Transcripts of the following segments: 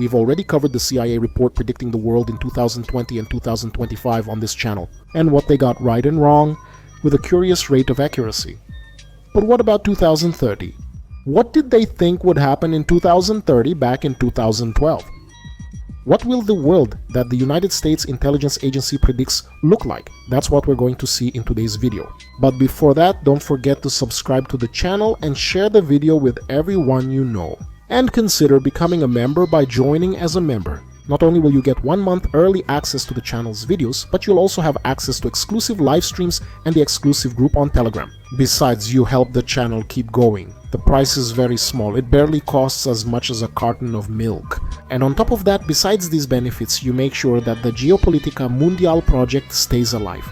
We've already covered the CIA report predicting the world in 2020 and 2025 on this channel, and what they got right and wrong with a curious rate of accuracy. But what about 2030? What did they think would happen in 2030 back in 2012? What will the world that the United States Intelligence Agency predicts look like? That's what we're going to see in today's video. But before that, don't forget to subscribe to the channel and share the video with everyone you know. And consider becoming a member by joining as a member. Not only will you get 1 month early access to the channel's videos, but you'll also have access to exclusive live streams and the exclusive group on Telegram. Besides, you help the channel keep going. The price is very small, it barely costs as much as a carton of milk. And on top of that, besides these benefits, you make sure that the Geopolitica Mundial project stays alive.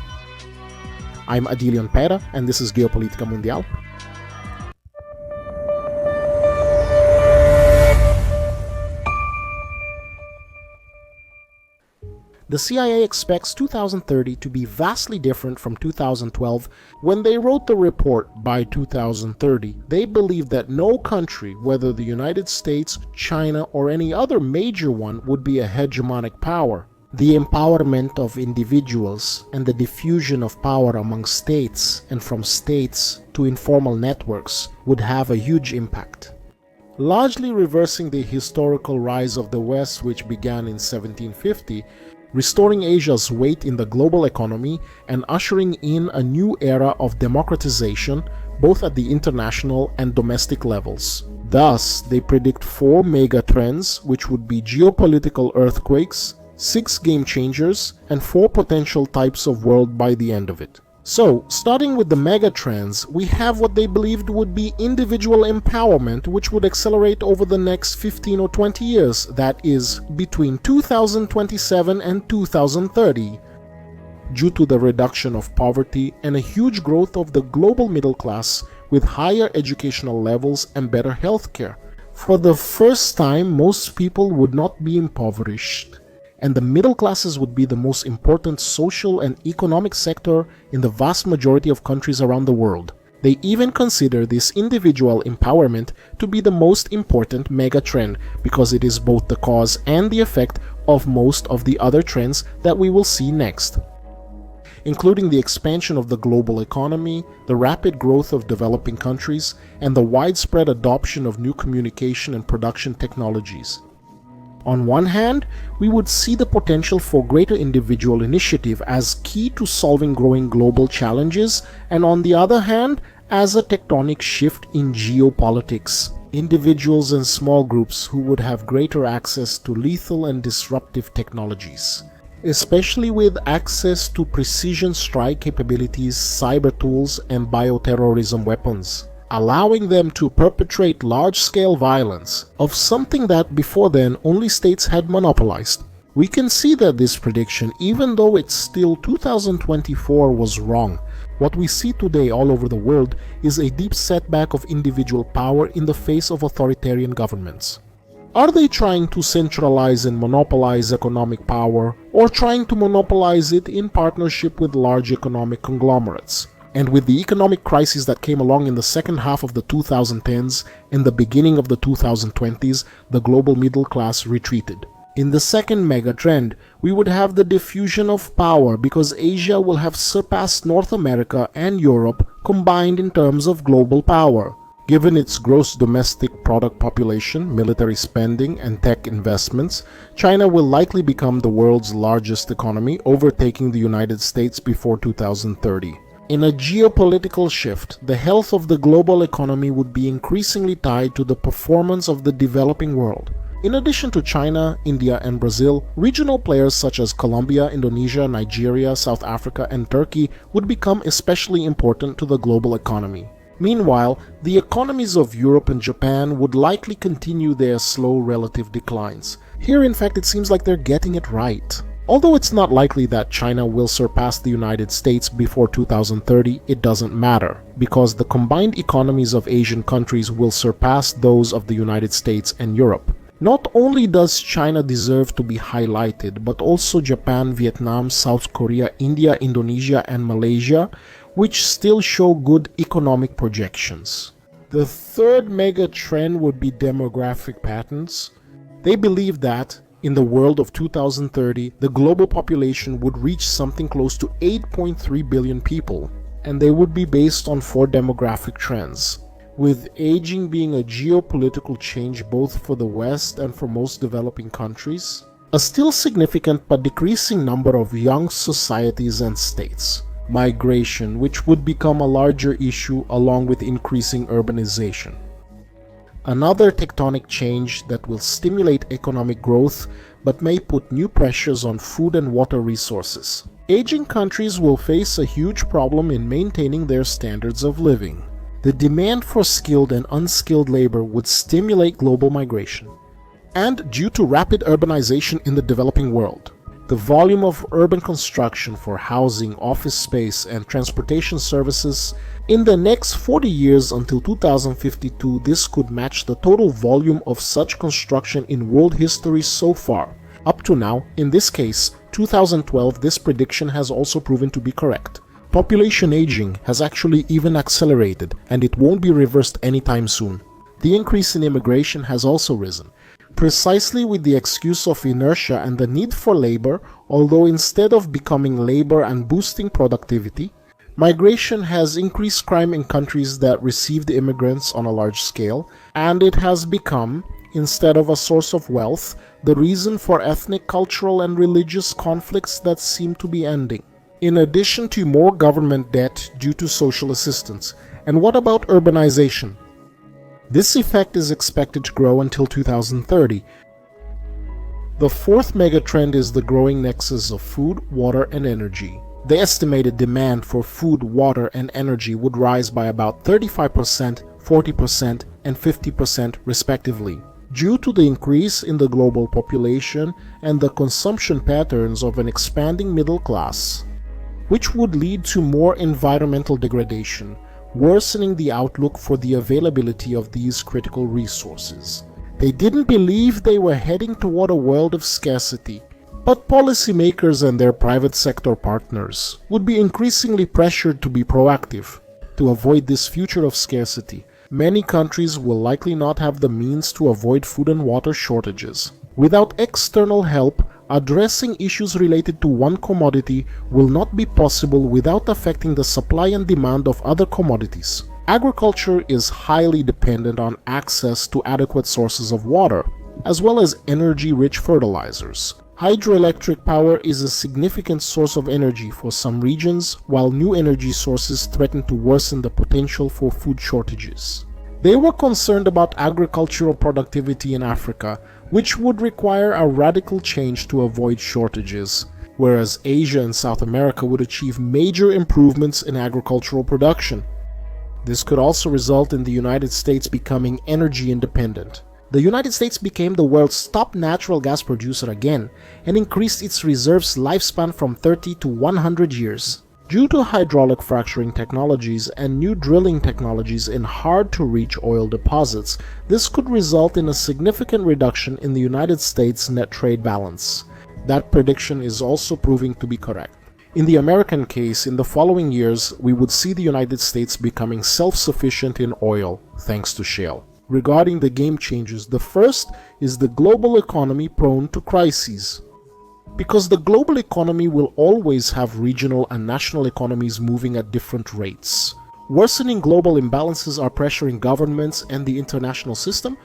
I'm Adilion Pera, and this is Geopolitica Mundial. The CIA expects 2030 to be vastly different from 2012. When they wrote the report by 2030, they believed that no country, whether the United States, China, or any other major one, would be a hegemonic power. The empowerment of individuals and the diffusion of power among states and from states to informal networks would have a huge impact. Largely reversing the historical rise of the West, which began in 1750, restoring Asia's weight in the global economy and ushering in a new era of democratization both at the international and domestic levels. Thus, they predict 4 mega trends, which would be geopolitical earthquakes, 6 game changers, and 4 potential types of world by the end of it. So, starting with the mega trends, we have what they believed would be individual empowerment, which would accelerate over the next 15 or 20 years, that is, between 2027 and 2030, due to the reduction of poverty and a huge growth of the global middle class with higher educational levels and better healthcare. For the first time, most people would not be impoverished, and the middle classes would be the most important social and economic sector in the vast majority of countries around the world. They even consider this individual empowerment to be the most important mega trend because it is both the cause and the effect of most of the other trends that we will see next, including the expansion of the global economy, the rapid growth of developing countries, and the widespread adoption of new communication and production technologies. On one hand, we would see the potential for greater individual initiative as key to solving growing global challenges, and on the other hand, as a tectonic shift in geopolitics. Individuals and small groups who would have greater access to lethal and disruptive technologies, especially with access to precision strike capabilities, cyber tools, and bioterrorism weapons, allowing them to perpetrate large-scale violence of something that before then only states had monopolized. We can see that this prediction, even though it's still 2024, was wrong. What we see today all over the world is a deep setback of individual power in the face of authoritarian governments. Are they trying to centralize and monopolize economic power, or trying to monopolize it in partnership with large economic conglomerates? And with the economic crisis that came along in the second half of the 2010s and the beginning of the 2020s, the global middle class retreated. In the second mega trend, we would have the diffusion of power because Asia will have surpassed North America and Europe combined in terms of global power. Given its gross domestic product population, military spending, and tech investments, China will likely become the world's largest economy, overtaking the United States before 2030. In a geopolitical shift, the health of the global economy would be increasingly tied to the performance of the developing world. In addition to China, India, and Brazil, regional players such as Colombia, Indonesia, Nigeria, South Africa, and Turkey would become especially important to the global economy. Meanwhile, the economies of Europe and Japan would likely continue their slow relative declines. Here, in fact, it seems like they're getting it right. Although it's not likely that China will surpass the United States before 2030, it doesn't matter, because the combined economies of Asian countries will surpass those of the United States and Europe. Not only does China deserve to be highlighted, but also Japan, Vietnam, South Korea, India, Indonesia, and Malaysia, which still show good economic projections. The third mega trend would be demographic patterns. They believe that, in the world of 2030, the global population would reach something close to 8.3 billion people, and they would be based on 4 demographic trends, with aging being a geopolitical change both for the West and for most developing countries, a still significant but decreasing number of young societies and states, migration, which would become a larger issue along with increasing urbanization. Another tectonic change that will stimulate economic growth but may put new pressures on food and water resources. Aging countries will face a huge problem in maintaining their standards of living. The demand for skilled and unskilled labor would stimulate global migration. And due to rapid urbanization in the developing world, the volume of urban construction for housing, office space, and transportation services in the next 40 years until 2052, this could match the total volume of such construction in world history so far. Up to now, in this case, 2012, this prediction has also proven to be correct. Population aging has actually even accelerated, and it won't be reversed anytime soon. The increase in immigration has also risen, precisely with the excuse of inertia and the need for labor, although instead of becoming labor and boosting productivity, migration has increased crime in countries that received immigrants on a large scale, and it has become, instead of a source of wealth, the reason for ethnic, cultural, and religious conflicts that seem to be ending. In addition to more government debt due to social assistance. And what about urbanization? This effect is expected to grow until 2030. The fourth megatrend is the growing nexus of food, water, and energy. The estimated demand for food, water, and energy would rise by about 35%, 40%, and 50% respectively, due to the increase in the global population and the consumption patterns of an expanding middle class, which would lead to more environmental degradation, worsening the outlook for the availability of these critical resources. They didn't believe they were heading toward a world of scarcity, but policymakers and their private sector partners would be increasingly pressured to be proactive. To avoid this future of scarcity, many countries will likely not have the means to avoid food and water shortages. Without external help, addressing issues related to one commodity will not be possible without affecting the supply and demand of other commodities. Agriculture is highly dependent on access to adequate sources of water, as well as energy-rich fertilizers. Hydroelectric power is a significant source of energy for some regions, while new energy sources threaten to worsen the potential for food shortages. They were concerned about agricultural productivity in Africa, which would require a radical change to avoid shortages, whereas Asia and South America would achieve major improvements in agricultural production. This could also result in the United States becoming energy independent. The United States became the world's top natural gas producer again and increased its reserves lifespan from 30 to 100 years. Due to hydraulic fracturing technologies and new drilling technologies in hard-to-reach oil deposits, this could result in a significant reduction in the United States' net trade balance. That prediction is also proving to be correct. In the American case, in the following years, we would see the United States becoming self-sufficient in oil, thanks to shale. Regarding the game changers, the first is the global economy prone to crises. Because the global economy will always have regional and national economies moving at different rates. Worsening global imbalances are pressuring governments and the international system.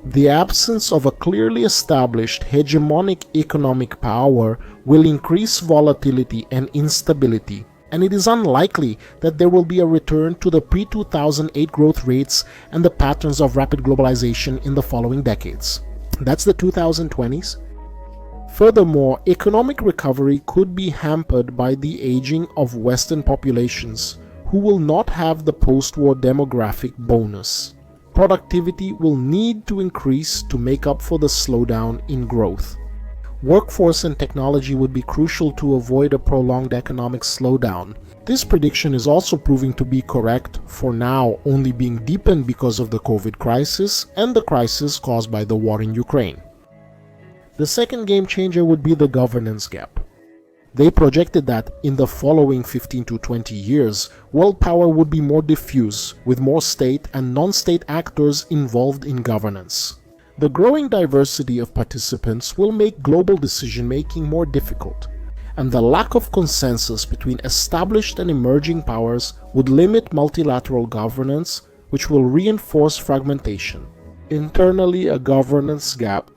The absence of a clearly established hegemonic economic power will increase volatility and instability, and it is unlikely that there will be a return to the pre-2008 growth rates and the patterns of rapid globalization in the following decades. That's the 2020s. Furthermore, economic recovery could be hampered by the aging of Western populations, who will not have the post-war demographic bonus. Productivity will need to increase to make up for the slowdown in growth. Workforce and technology would be crucial to avoid a prolonged economic slowdown. This prediction is also proving to be correct, for now only being deepened because of the COVID crisis and the crisis caused by the war in Ukraine. The second game changer would be the governance gap. They projected that in the following 15 to 20 years, world power would be more diffuse, with more state and non-state actors involved in governance. The growing diversity of participants will make global decision-making more difficult, and the lack of consensus between established and emerging powers would limit multilateral governance, which will reinforce fragmentation. Internally, a governance gap.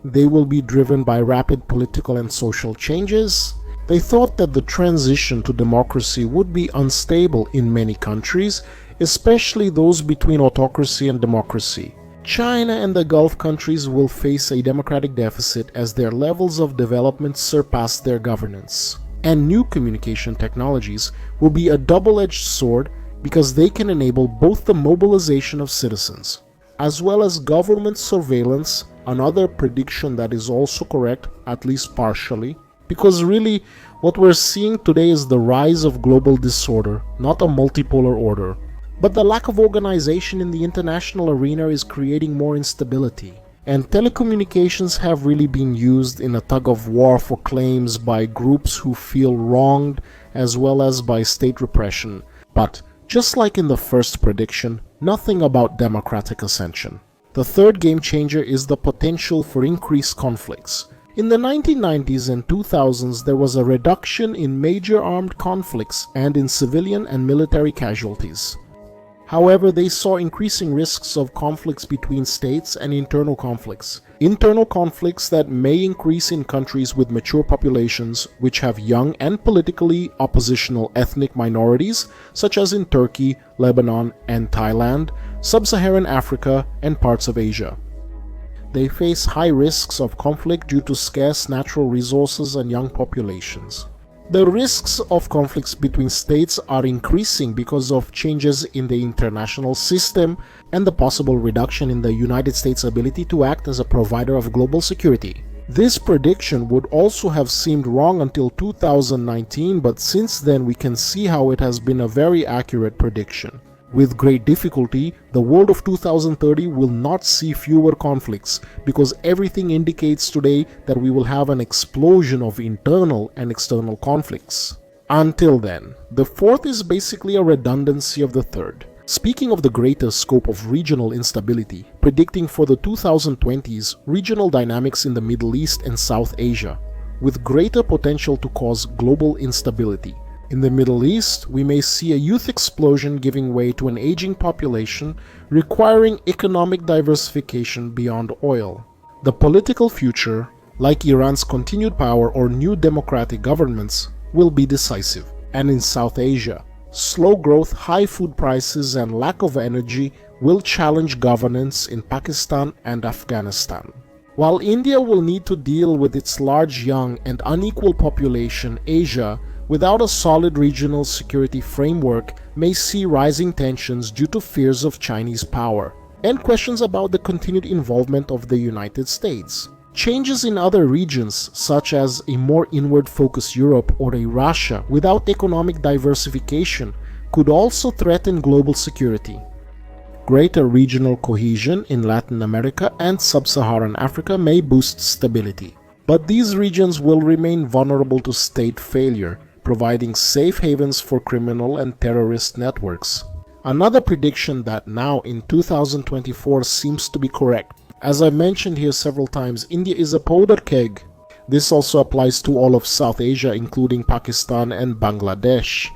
They will be driven by rapid political and social changes. They thought that the transition to democracy would be unstable in many countries, especially those between autocracy and democracy. China and the Gulf countries will face a democratic deficit as their levels of development surpass their governance. And new communication technologies will be a double-edged sword because they can enable both the mobilization of citizens as well as government surveillance, another prediction that is also correct, at least partially, because really what we're seeing today is the rise of global disorder, not a multipolar order. But the lack of organization in the international arena is creating more instability. And telecommunications have really been used in a tug of war for claims by groups who feel wronged as well as by state repression. But just like in the first prediction, nothing about democratic ascension. The third game changer is the potential for increased conflicts. In the 1990s and 2000s, there was a reduction in major armed conflicts and in civilian and military casualties. However, they saw increasing risks of conflicts between states and internal conflicts. Internal conflicts that may increase in countries with mature populations which have young and politically oppositional ethnic minorities, such as in Turkey, Lebanon, and Thailand, Sub-Saharan Africa, and parts of Asia. They face high risks of conflict due to scarce natural resources and young populations. The risks of conflicts between states are increasing because of changes in the international system and the possible reduction in the United States' ability to act as a provider of global security. This prediction would also have seemed wrong until 2019, but since then we can see how it has been a very accurate prediction. With great difficulty, the world of 2030 will not see fewer conflicts because everything indicates today that we will have an explosion of internal and external conflicts. Until then, the fourth is basically a redundancy of the third. Speaking of the greater scope of regional instability, predicting for the 2020s regional dynamics in the Middle East and South Asia, with greater potential to cause global instability. In the Middle East, we may see a youth explosion giving way to an aging population requiring economic diversification beyond oil. The political future, like Iran's continued power or new democratic governments, will be decisive. And in South Asia, slow growth, high food prices, and lack of energy will challenge governance in Pakistan and Afghanistan. While India will need to deal with its large young and unequal population, Asia, without a solid regional security framework, may see rising tensions due to fears of Chinese power and questions about the continued involvement of the United States. Changes in other regions, such as a more inward-focused Europe or a Russia without economic diversification, could also threaten global security. Greater regional cohesion in Latin America and Sub-Saharan Africa may boost stability, but these regions will remain vulnerable to state failure, providing safe havens for criminal and terrorist networks. Another prediction that now in 2024 seems to be correct. As I mentioned here several times, India is a powder keg. This also applies to all of South Asia, including Pakistan and Bangladesh.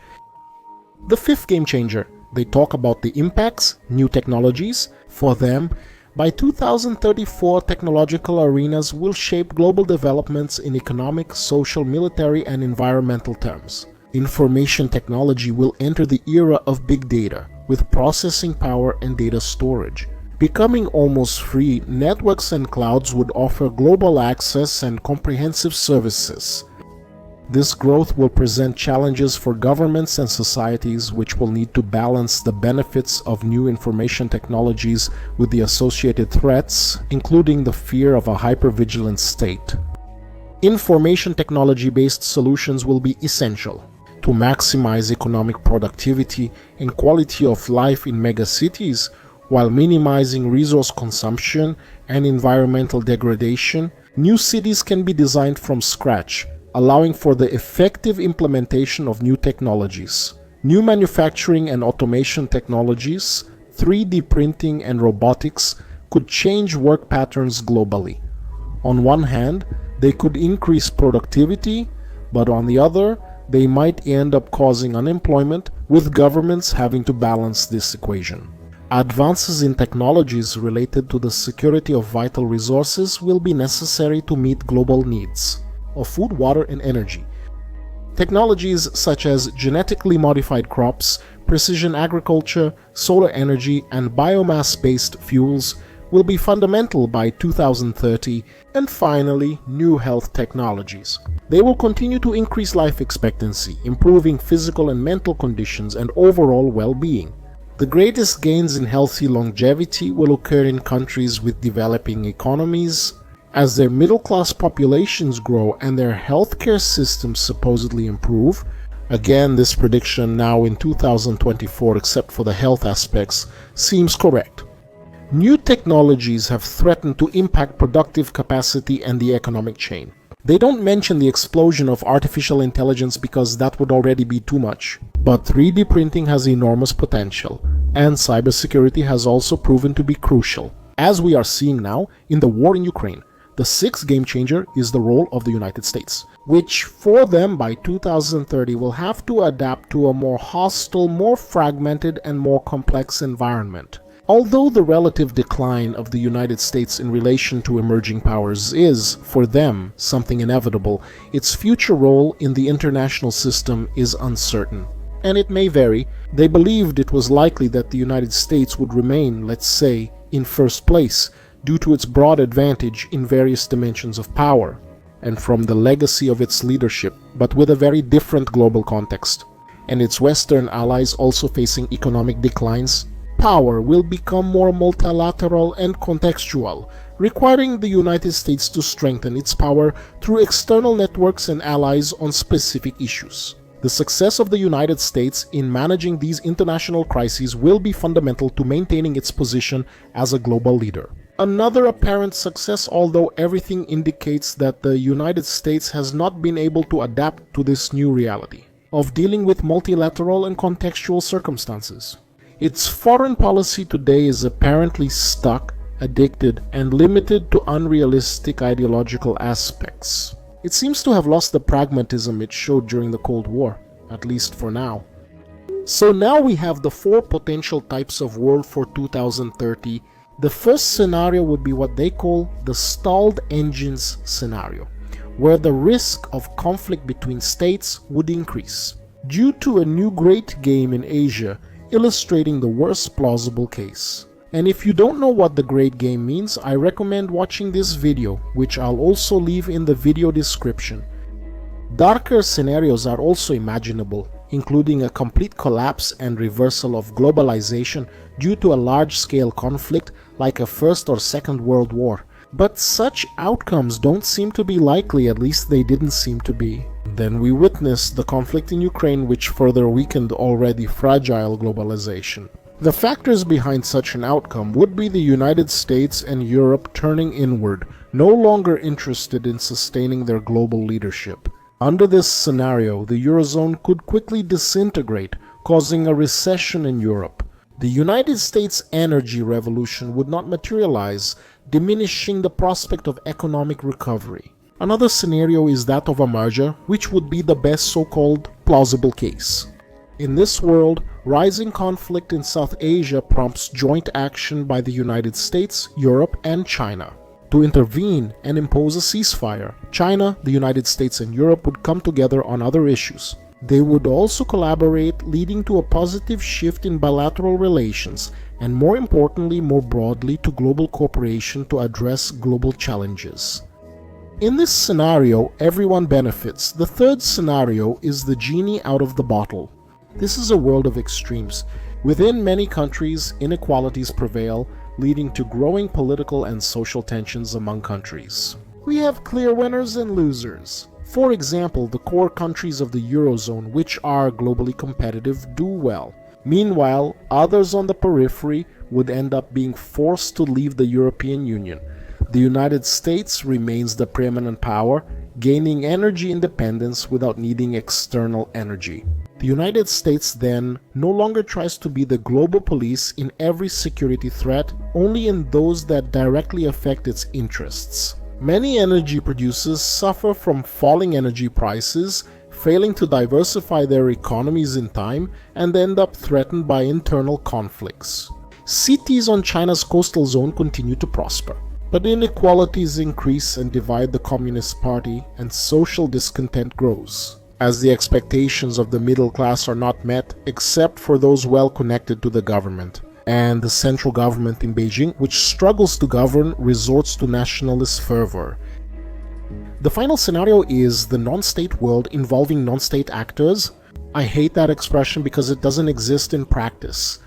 The fifth game changer. They talk about the impacts, new technologies. For them, by 2034, technological arenas will shape global developments in economic, social, military, and environmental terms. Information technology will enter the era of big data, with processing power and data storage. Becoming almost free, networks and clouds would offer global access and comprehensive services. This growth will present challenges for governments and societies which will need to balance the benefits of new information technologies with the associated threats, including the fear of a hypervigilant state. Information technology-based solutions will be essential to maximize economic productivity and quality of life in megacities while minimizing resource consumption and environmental degradation. New cities can be designed from scratch, allowing for the effective implementation of new technologies. New manufacturing and automation technologies, 3D printing and robotics could change work patterns globally. On one hand, they could increase productivity, but on the other, they might end up causing unemployment, with governments having to balance this equation. Advances in technologies related to the security of vital resources will be necessary to meet global needs of food, water, and energy. Technologies such as genetically modified crops, precision agriculture, solar energy, and biomass-based fuels will be fundamental by 2030, and finally, new health technologies. They will continue to increase life expectancy, improving physical and mental conditions and overall well-being. The greatest gains in healthy longevity will occur in countries with developing economies, as their middle-class populations grow and their healthcare systems supposedly improve. Again, this prediction now in 2024, except for the health aspects, seems correct. New technologies have threatened to impact productive capacity and the economic chain. They don't mention the explosion of artificial intelligence because that would already be too much. But 3D printing has enormous potential, and cybersecurity has also proven to be crucial. As we are seeing now in the war in Ukraine, the sixth game changer is the role of the United States, which for them by 2030 will have to adapt to a more hostile, more fragmented, and more complex environment. Although the relative decline of the United States in relation to emerging powers is, for them, something inevitable, its future role in the international system is uncertain. And it may vary. They believed it was likely that the United States would remain, let's say, in first place, due to its broad advantage in various dimensions of power, and from the legacy of its leadership, but with a very different global context. And its Western allies also facing economic declines, power will become more multilateral and contextual, requiring the United States to strengthen its power through external networks and allies on specific issues. The success of the United States in managing these international crises will be fundamental to maintaining its position as a global leader. Another apparent success, although everything indicates that the United States has not been able to adapt to this new reality of dealing with multilateral and contextual circumstances. Its foreign policy today is apparently stuck, addicted, and limited to unrealistic ideological aspects. It seems to have lost the pragmatism it showed during the Cold War, at least for now. So now we have the four potential types of world for 2030. The first scenario would be what they call the stalled engines scenario, where the risk of conflict between states would increase, due to a new great game in Asia illustrating the worst plausible case. And if you don't know what the great game means, I recommend watching this video, which I'll also leave in the video description. Darker scenarios are also imaginable, including a complete collapse and reversal of globalization due to a large-scale conflict like a First or Second World War. But such outcomes don't seem to be likely, at least they didn't seem to be. Then we witnessed the conflict in Ukraine, which further weakened already fragile globalization. The factors behind such an outcome would be the United States and Europe turning inward, no longer interested in sustaining their global leadership. Under this scenario, the Eurozone could quickly disintegrate, causing a recession in Europe. The United States energy revolution would not materialize, diminishing the prospect of economic recovery. Another scenario is that of a merger, which would be the best so-called plausible case. In this world, rising conflict in South Asia prompts joint action by the United States, Europe, and China to intervene and impose a ceasefire. China, the United States, and Europe would come together on other issues. They would also collaborate, leading to a positive shift in bilateral relations, and more importantly, more broadly, to global cooperation to address global challenges. In this scenario, everyone benefits. The third scenario is the genie out of the bottle. This is a world of extremes. Within many countries, inequalities prevail, leading to growing political and social tensions among countries. We have clear winners and losers. For example, the core countries of the Eurozone, which are globally competitive, do well. Meanwhile, others on the periphery would end up being forced to leave the European Union. The United States remains the preeminent power, gaining energy independence without needing external energy. The United States then no longer tries to be the global police in every security threat, only in those that directly affect its interests. Many energy producers suffer from falling energy prices, failing to diversify their economies in time, and end up threatened by internal conflicts. Cities on China's coastal zone continue to prosper, but inequalities increase and divide the Communist Party, and social discontent grows, as the expectations of the middle class are not met except for those well connected to the government. And the central government in Beijing, which struggles to govern, resorts to nationalist fervor. The final scenario is the non-state world involving non-state actors. I hate that expression because it doesn't exist in practice.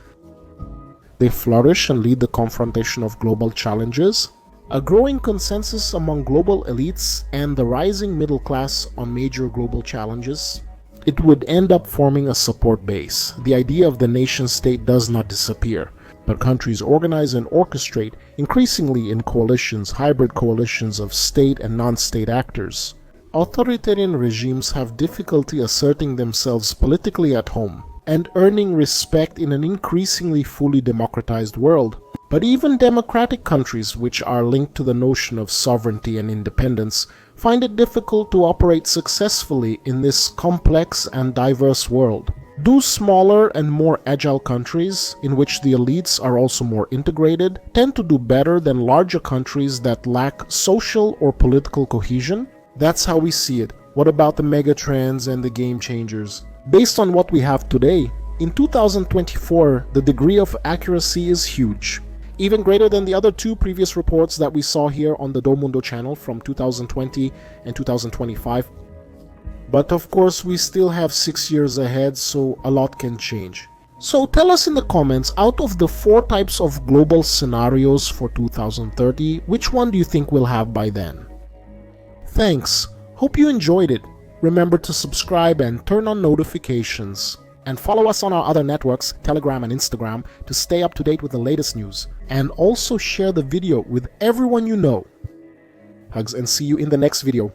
They flourish and lead the confrontation of global challenges, a growing consensus among global elites, and the rising middle class on major global challenges. It would end up forming a support base. The idea of the nation-state does not disappear, but countries organize and orchestrate, increasingly in coalitions, hybrid coalitions of state and non-state actors. Authoritarian regimes have difficulty asserting themselves politically at home and earning respect in an increasingly fully democratized world. But even democratic countries, which are linked to the notion of sovereignty and independence, find it difficult to operate successfully in this complex and diverse world. Do smaller and more agile countries, in which the elites are also more integrated, tend to do better than larger countries that lack social or political cohesion? That's how we see it. What about the megatrends and the game changers? Based on what we have today, in 2024, the degree of accuracy is huge. Even greater than the other two previous reports that we saw here on the Domundo channel from 2020 and 2025. But of course, we still have 6 years ahead, so a lot can change. So tell us in the comments, out of the 4 types of global scenarios for 2030, which one do you think we'll have by then? Thanks. Hope you enjoyed it. Remember to subscribe and turn on notifications. And follow us on our other networks, Telegram and Instagram, to stay up to date with the latest news. And also share the video with everyone you know. Hugs and see you in the next video.